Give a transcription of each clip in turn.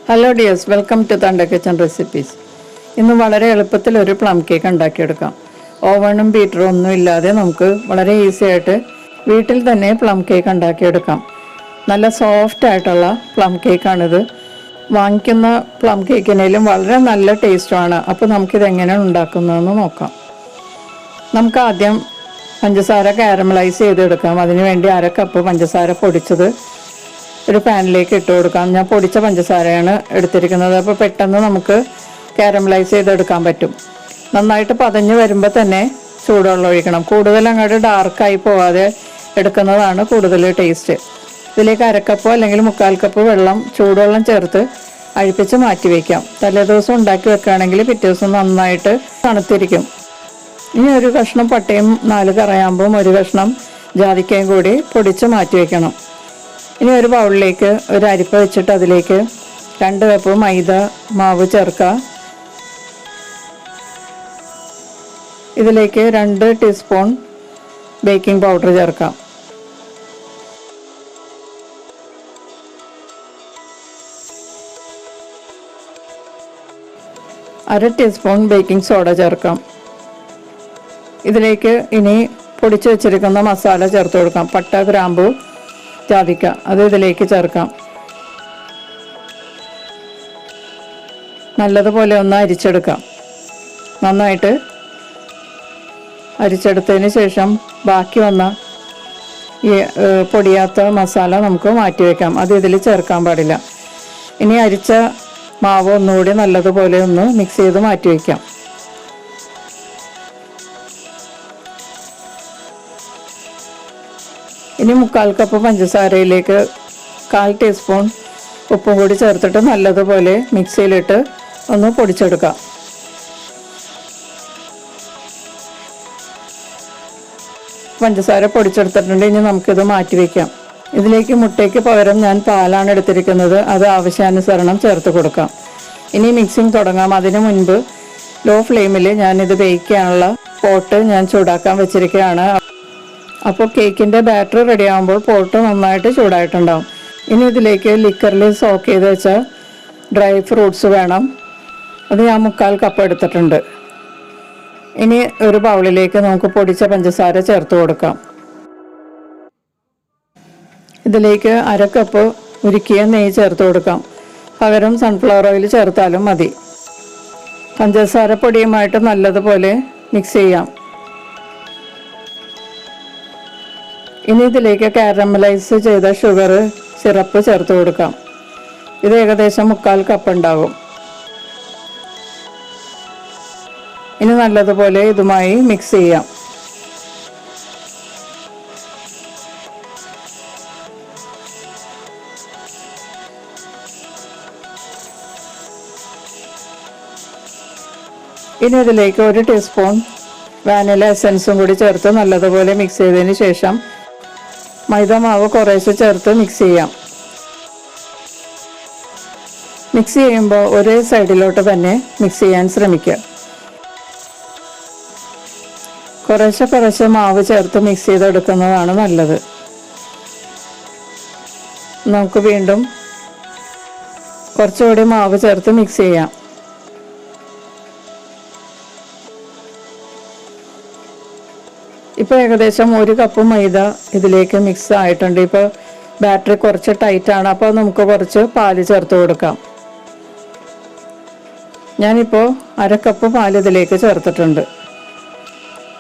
Hello dears, welcome to തണ്ട kitchen recipes. ഇന്ന് വളരെ എളുപ്പത്തിൽ ഒരു പ്ലം കേക്ക് ഉണ്ടാക്കിയെടുക്കാം. ഓവണും ബീറ്ററും ഒന്നും ഇല്ലാതെ നമുക്ക് വളരെ ഈസി ആയിട്ട് വീട്ടിൽ തന്നെ പ്ലം കേക്ക് ഉണ്ടാക്കിയെടുക്കാം. നല്ല സോഫ്റ്റ് ആയിട്ടുള്ള പ്ലം കേക്കാണിത്. വാങ്ങിക്കുന്ന പ്ലം കേക്കിനേലും വളരെ നല്ല ടേസ്റ്റുമാണ്. അപ്പോൾ നമുക്കിത് എങ്ങനെയാണ് ഉണ്ടാക്കുന്നതെന്ന് നോക്കാം. നമുക്ക് ആദ്യം പഞ്ചസാര കാരമലൈസ് ചെയ്തെടുക്കാം. അതിനുവേണ്ടി 1/2 കപ്പ് പഞ്ചസാര പൊടിച്ചത് ഒരു പാനിലേക്ക് ഇട്ട് കൊടുക്കാം. ഞാൻ പൊടിച്ച പഞ്ചസാരയാണ് എടുത്തിരിക്കുന്നത്. അപ്പോൾ പെട്ടെന്ന് നമുക്ക് കാരമലൈസ് ചെയ്തെടുക്കാൻ പറ്റും. നന്നായിട്ട് പതഞ്ഞ് വരുമ്പോൾ തന്നെ ചൂടുവെള്ളം ഒഴിക്കണം. കൂടുതൽ അങ്ങോട്ട് ഡാർക്കായി പോവാതെ എടുക്കുന്നതാണ് കൂടുതൽ ടേസ്റ്റ്. ഇതിലേക്ക് 1/2 കപ്പോ അല്ലെങ്കിൽ 1/4 കപ്പ് വെള്ളം, ചൂടുവെള്ളം ചേർത്ത് അഴിപ്പിച്ച് മാറ്റി വയ്ക്കാം. തലേദിവസം ഉണ്ടാക്കി വെക്കുകയാണെങ്കിൽ പിറ്റേ ദിവസം നന്നായിട്ട് തണുത്തിരിക്കും. ഇനി ഒരു കഷ്ണം പട്ടയും 4 കറയാമ്പും ഒരു കഷ്ണം ജാതിക്കയും കൂടി പൊടിച്ച് മാറ്റി വയ്ക്കണം. ഇനി ഒരു ബൗളിലേക്ക് ഒരു അരിപ്പ വെച്ചിട്ട് അതിലേക്ക് 2 കപ്പ് മൈദ മാവ് ചേർക്കുക. ഇതിലേക്ക് 2 ടീസ്പൂൺ ബേക്കിംഗ് പൗഡർ ചേർക്കാം. അര ടീസ്പൂൺ ബേക്കിംഗ് സോഡ ചേർക്കാം. ഇതിലേക്ക് ഇനി പൊടിച്ചു വെച്ചിരിക്കുന്ന മസാല ചേർത്ത് കൊടുക്കാം. പട്ട, ഗ്രാമ്പു, ജാതിക്ക അത് ഇതിലേക്ക് ചേർക്കാം. നല്ലതുപോലെ ഒന്ന് അരിച്ചെടുക്കാം. നന്നായിട്ട് അരിച്ചെടുത്തതിന് ശേഷം ബാക്കി വന്ന ഈ പൊടിയാത്ത മസാല നമുക്ക് മാറ്റി വയ്ക്കാം. അത് ഇതിൽ ചേർക്കാൻ പാടില്ല. ഇനി അരിച്ച മാവ് ഒന്നുകൂടി നല്ലതുപോലെ ഒന്ന് മിക്സ് ചെയ്ത് മാറ്റി വയ്ക്കാം. ഇനി 1/4 കപ്പ് പഞ്ചസാരയിലേക്ക് 1/4 ടീസ്പൂൺ ഉപ്പും കൂടി ചേർത്തിട്ട് നല്ലതുപോലെ മിക്സിയിലിട്ട് ഒന്ന് പൊടിച്ചെടുക്കാം. പഞ്ചസാര പൊടിച്ചെടുത്തിട്ടുണ്ട്. ഇനി നമുക്കിത് മാറ്റി വയ്ക്കാം. ഇതിലേക്ക് മുട്ടയ്ക്ക് പകരം ഞാൻ പാലാണ് എടുത്തിരിക്കുന്നത്. അത് ആവശ്യാനുസരണം ചേർത്ത് കൊടുക്കാം. ഇനി മിക്സിങ് തുടങ്ങാം. അതിനു മുൻപ് ലോ ഫ്ലെയിമിൽ ഞാനിത് ബേക്ക് ചെയ്യാനുള്ള പോട്ട് ഞാൻ ചൂടാക്കാൻ വെച്ചിരിക്കുകയാണ്. അപ്പോൾ കേക്കിൻ്റെ ബാറ്റർ റെഡി ആകുമ്പോൾ പോട്ട് നന്നായിട്ട് ചൂടായിട്ടുണ്ടാവും. ഇനി ഇതിലേക്ക് ലിക്കറിൽ സോക്ക് ചെയ്ത് വെച്ച ഡ്രൈ ഫ്രൂട്ട്സ് വേണം. അത് ഞാൻ 1/4 കപ്പ് എടുത്തിട്ടുണ്ട്. ഇനി ഒരു ബൗളിലേക്ക് നമുക്ക് പൊടിച്ച പഞ്ചസാര ചേർത്ത് കൊടുക്കാം. ഇതിലേക്ക് 1/2 കപ്പ് ഉരുക്കിയ നെയ്യ് ചേർത്ത് കൊടുക്കാം. പകരം സൺഫ്ലവർ ഓയിൽ ചേർത്താലും മതി. പഞ്ചസാര പൊടിയുമായിട്ട് നല്ലതുപോലെ മിക്സ് ചെയ്യാം. ഇനി ഇതിലേക്ക് കാരമലൈസ് ചെയ്ത ഷുഗർ സിറപ്പ് ചേർത്ത് കൊടുക്കാം. ഇത് ഏകദേശം 1/4 കപ്പ് ഉണ്ടാകും. ഇനി നല്ലതുപോലെ ഇതുമായി മിക്സ് ചെയ്യാം. ഇനി ഇതിലേക്ക് 1 ടീസ്പൂൺ വാനില എസൻസും കൂടി ചേർത്ത് നല്ലതുപോലെ മിക്സ് ചെയ്തതിന് ശേഷം മൈദ മാവ് കുറേശ്ശെ ചേർത്ത് മിക്സ് ചെയ്യാം. മിക്സ് ചെയ്യുമ്പോൾ ഒരേ സൈഡിലോട്ട് തന്നെ മിക്സ് ചെയ്യാൻ ശ്രമിക്കുക. കുറേശ്ശെ മാവ് ചേർത്ത് മിക്സ് ചെയ്തെടുക്കുന്നതാണ് നല്ലത്. നമുക്ക് വീണ്ടും കുറച്ചുകൂടി മാവ് ചേർത്ത് മിക്സ് ചെയ്യാം. ഇപ്പോൾ ഏകദേശം 1 കപ്പ് മൈദ ഇതിലേക്ക് മിക്സ് ആയിട്ടുണ്ട്. ഇപ്പോൾ ബാറ്ററി കുറച്ച് ടൈറ്റാണ്. അപ്പോൾ നമുക്ക് കുറച്ച് പാല് ചേർത്ത് കൊടുക്കാം. ഞാനിപ്പോൾ 1/2 കപ്പ് പാൽ ഇതിലേക്ക് ചേർത്തിട്ടുണ്ട്.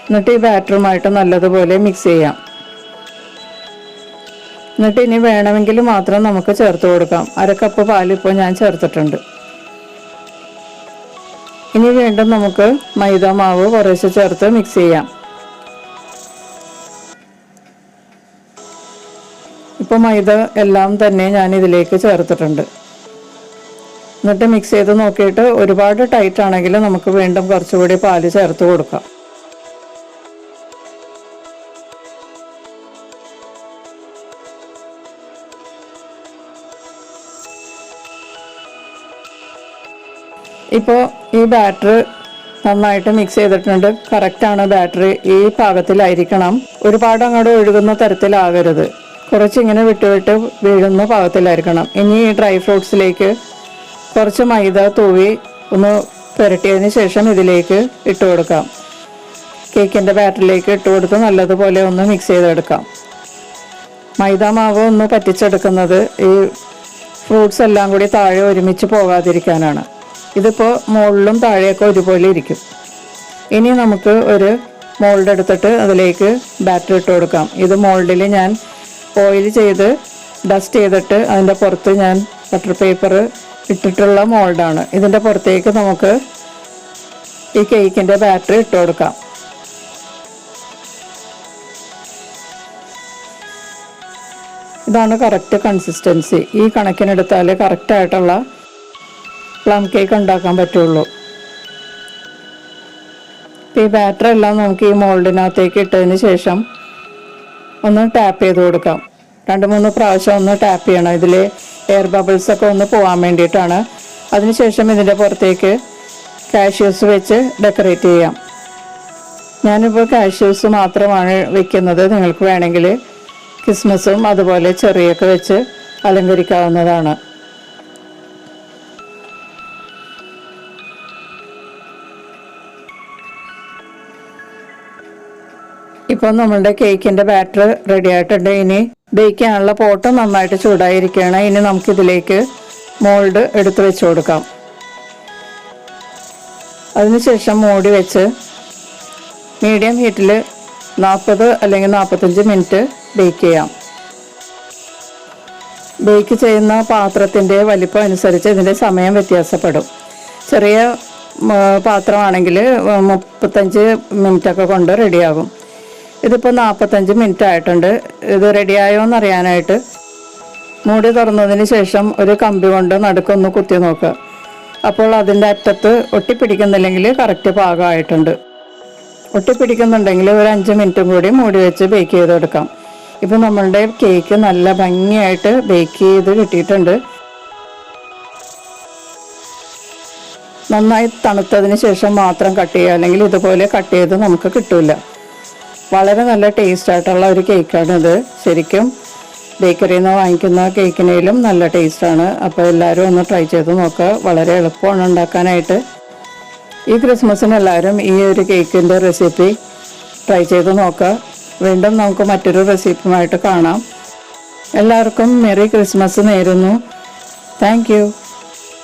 എന്നിട്ട് ഈ ബാറ്ററുമായിട്ട് നല്ലതുപോലെ മിക്സ് ചെയ്യാം. എന്നിട്ട് ഇനി വേണമെങ്കിൽ മാത്രം നമുക്ക് ചേർത്ത് കൊടുക്കാം. 1/2 കപ്പ് പാൽ ഇപ്പോൾ ഞാൻ ചേർത്തിട്ടുണ്ട്. ഇനി വീണ്ടും നമുക്ക് മൈദ മാവ് കുറേശ്ശെ ചേർത്ത് മിക്സ് ചെയ്യാം. ഇപ്പോൾ മൈദ എല്ലാം തന്നെ ഞാൻ ഇതിലേക്ക് ചേർത്തിട്ടുണ്ട്. എന്നിട്ട് മിക്സ് ചെയ്ത് നോക്കിയിട്ട് ഒരുപാട് ടൈറ്റ് ആണെങ്കിൽ നമുക്ക് വീണ്ടും കുറച്ചുകൂടി പാല് ചേർത്ത് കൊടുക്കാം. ഇപ്പോൾ ഈ ബാറ്റർ നന്നായിട്ട് മിക്സ് ചെയ്തിട്ടുണ്ട്. കറക്റ്റാണ് ബാറ്റർ. ഈ പാകത്തിലായിരിക്കണം. ഒരുപാട് അങ്ങോട്ട് ഒഴുകുന്ന തരത്തിലാകരുത്. കുറച്ചിങ്ങനെ വിട്ട് വീഴുന്ന പാകത്തിലായിരിക്കണം. ഇനി ഈ ഡ്രൈ ഫ്രൂട്ട്സിലേക്ക് കുറച്ച് മൈദ തൂവി ഒന്ന് പുരട്ടിയതിന് ശേഷം ഇതിലേക്ക് ഇട്ട് കൊടുക്കാം. കേക്കിൻ്റെ ബാറ്ററിലേക്ക് ഇട്ട് കൊടുത്ത് നല്ലതുപോലെ ഒന്ന് മിക്സ് ചെയ്തെടുക്കാം. മൈദ മാവ് ഒന്ന് പറ്റിച്ചെടുക്കുന്നത് ഈ ഫ്രൂട്ട്സ് എല്ലാം കൂടി താഴെ ഒരുമിച്ച് പോകാതിരിക്കാനാണ്. ഇതിപ്പോൾ മുകളിലും താഴെയൊക്കെ ഒരുപോലെ ഇരിക്കും. ഇനി നമുക്ക് ഒരു മോൾഡ് എടുത്തിട്ട് അതിലേക്ക് ബാറ്റർ ഇട്ട് കൊടുക്കാം. ഇത് മോൾഡിൽ ഞാൻ ഓയിൽ ചെയ്ത് ഡസ്റ്റ് ചെയ്തിട്ട് അതിൻ്റെ പുറത്ത് ഞാൻ ബട്ടർ പേപ്പർ ഇട്ടിട്ടുള്ള മോൾഡാണ്. ഇതിൻ്റെ പുറത്തേക്ക് നമുക്ക് ഈ കേക്കിൻ്റെ ബാറ്റർ ഇട്ട് കൊടുക്കാം. ഇതാണ് കറക്റ്റ് കൺസിസ്റ്റൻസി. ഈ കണക്കിനെടുത്താൽ കറക്റ്റായിട്ടുള്ള പ്ലം കേക്ക് ഉണ്ടാക്കാൻ പറ്റുള്ളൂ. ഈ ബാറ്റർ എല്ലാം നമുക്ക് ഈ മോൾഡിനകത്തേക്ക് ഇട്ടതിന് ശേഷം ഒന്ന് ടാപ്പ് ചെയ്ത് കൊടുക്കാം. 2-3 പ്രാവശ്യം ഒന്ന് ടാപ്പ് ചെയ്യണം. ഇതിൽ എയർ ബബിൾസൊക്കെ ഒന്ന് പോകാൻ വേണ്ടിയിട്ടാണ്. അതിനുശേഷം ഇതിൻ്റെ പുറത്തേക്ക് കാഷ്യൂസ് വെച്ച് ഡെക്കറേറ്റ് ചെയ്യാം. ഞാനിപ്പോൾ കാഷ്യൂസ് മാത്രമാണ് വെക്കുന്നത്. നിങ്ങൾക്ക് വേണമെങ്കിൽ കിസ്മസും അതുപോലെ ചെറിയൊക്കെ വെച്ച് അലങ്കരിക്കാവുന്നതാണ്. ഇപ്പോൾ നമ്മളുടെ കേക്കിൻ്റെ ബാറ്റർ റെഡി ആയിട്ടുണ്ട്. ഇനി ബേക്ക് ചെയ്യാനുള്ള പോട്ട് നന്നായിട്ട് ചൂടായിരിക്കുകയാണ്. ഇനി നമുക്കിതിലേക്ക് മോൾഡ് എടുത്ത് വെച്ച് കൊടുക്കാം. അതിനുശേഷം മൂടി വെച്ച് മീഡിയം ഹീറ്റിൽ 40 അല്ലെങ്കിൽ 45 മിനിറ്റ് ബേക്ക് ചെയ്യാം. ബേക്ക് ചെയ്യുന്ന പാത്രത്തിൻ്റെ വലിപ്പം അനുസരിച്ച് ഇതിൻ്റെ സമയം വ്യത്യാസപ്പെടും. ചെറിയ പാത്രമാണെങ്കിൽ 35 മിനിറ്റൊക്കെ കൊണ്ട് റെഡിയാകും. ഇതിപ്പോൾ 45 മിനിറ്റ് ആയിട്ടുണ്ട്. ഇത് റെഡിയായോ എന്നറിയാനായിട്ട് മൂടി തുറന്നതിന് ശേഷം ഒരു കമ്പി കൊണ്ട് നടുക്കൊന്ന് കുത്തി നോക്കുക. അപ്പോൾ അതിൻ്റെ അറ്റത്ത് ഒട്ടിപ്പിടിക്കുന്നില്ലെങ്കിൽ കറക്റ്റ് പാകമായിട്ടുണ്ട്. ഒട്ടിപ്പിടിക്കുന്നുണ്ടെങ്കിൽ ഒരു 5 മിനിറ്റും കൂടി മൂടി വെച്ച് ബേക്ക് ചെയ്തെടുക്കാം. ഇപ്പോൾ നമ്മളുടെ കേക്ക് നല്ല ഭംഗിയായിട്ട് ബേക്ക് ചെയ്ത് കിട്ടിയിട്ടുണ്ട്. നന്നായി തണുത്തതിന് ശേഷം മാത്രം കട്ട് ചെയ്യുക, അല്ലെങ്കിൽ ഇതുപോലെ കട്ട് ചെയ്ത് നമുക്ക് കിട്ടില്ല. വളരെ നല്ല ടേസ്റ്റ് ആയിട്ടുള്ള ഒരു കേക്കാണിത്. ശരിക്കും ബേക്കറിയിൽ നിന്ന് വാങ്ങിക്കുന്ന കേക്കിനേലും നല്ല ടേസ്റ്റാണ്. അപ്പോൾ എല്ലാവരും ഒന്ന് ട്രൈ ചെയ്ത് നോക്കുക. വളരെ എളുപ്പമാണ് ഉണ്ടാക്കാനായിട്ട്. ഈ ക്രിസ്മസിന് എല്ലാവരും ഈ ഒരു കേക്കിൻ്റെ റെസിപ്പി ട്രൈ ചെയ്ത് നോക്കുക. വീണ്ടും നമുക്ക് മറ്റൊരു റെസിപ്പിയുമായിട്ട് കാണാം. എല്ലാവർക്കും മെറി ക്രിസ്മസ് നേരുന്നു. Thank you.